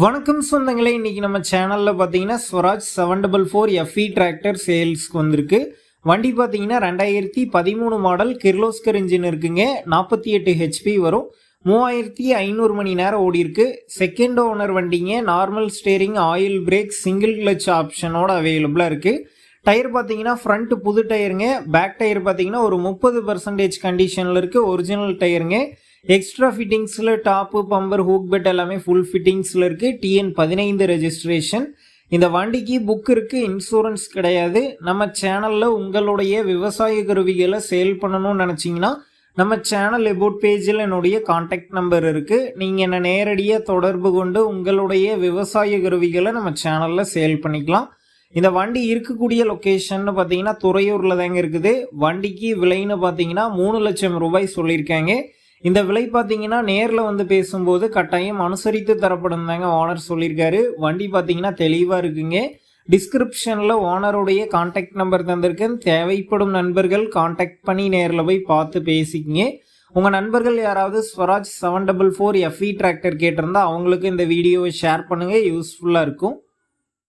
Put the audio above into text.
வணக்கம் சொந்தங்களே, இன்னைக்கு நம்ம சேனல்ல பாத்தீங்கன்னா ஸ்வராஜ் 744 FE டிராக்டர் சேல்ஸ்க்கு வந்திருக்கு. வண்டி பாத்தீங்கன்னா 2013 மாடல் கிர்லோஸ்கர் இன்ஜின் இருக்குங்க. 48 HP வரும். 3500 மணி நேரம் ஓடி இருக்கு. செகண்ட் ஓனர் வண்டிங்க. Normal steering, oil brake, single clutch ஆப்ஷனோட அவைலபிளா இருக்கு. டயர் பாத்தீங்கன்னா ஃப்ரண்ட் புது டயருங்க. பேக் டயர் பாத்தீங்கன்னா ஒரு 30% கண்டிஷன்ல இருக்கு. ஒரிஜினல் டயருங்க. எக்ஸ்ட்ரா ஃபிட்டிங்ஸ்ல டாப்பு, பம்பர், ஹூக் பெட் எல்லாமே ஃபுல் ஃபிட்டிங்ஸ்ல இருக்கு. TN 15 registration. இந்த வண்டிக்கு புக் இருக்கு, இன்சூரன்ஸ் கிடையாது. நம்ம சேனல்ல உங்களுடைய விவசாய கருவிகளை சேல் பண்ணணும்னு நினைச்சீங்கன்னா நம்ம சேனல் எபோட் பேஜில் என்னுடைய கான்டாக்ட் நம்பர் இருக்கு. நீங்க என்ன நேரடியாக தொடர்பு கொண்டு உங்களுடைய விவசாய கருவிகளை நம்ம சேனல்ல சேல் பண்ணிக்கலாம். இந்த வண்டி இருக்கக்கூடிய லொகேஷன் பார்த்தீங்கன்னா துறையூர்ல தாங்க இருக்குது. வண்டிக்கு விலைன்னு பார்த்தீங்கன்னா 3 லட்சம் ரூபாய் சொல்லியிருக்காங்க. இந்த விலை பார்த்தீங்கன்னா நேரில் வந்து பேசும்போது கட்டாயம் அனுசரித்து தரப்படும் தாங்க ஓனர் சொல்லியிருக்காரு. வண்டி பார்த்தீங்கன்னா தெளிவாக இருக்குங்க. டிஸ்கிரிப்ஷனில் ஓனருடைய கான்டாக்ட் நம்பர் தந்திருக்கேன். தேவைப்படும் நண்பர்கள் கான்டாக்ட் பண்ணி நேரில் போய் பார்த்து பேசிக்கிங்க. உங்கள் நண்பர்கள் யாராவது ஸ்வராஜ் 744 FE டிராக்டர் கேட்டிருந்தா அவங்களுக்கு இந்த வீடியோவை ஷேர் பண்ணுங்கள், யூஸ்ஃபுல்லாக இருக்கும்.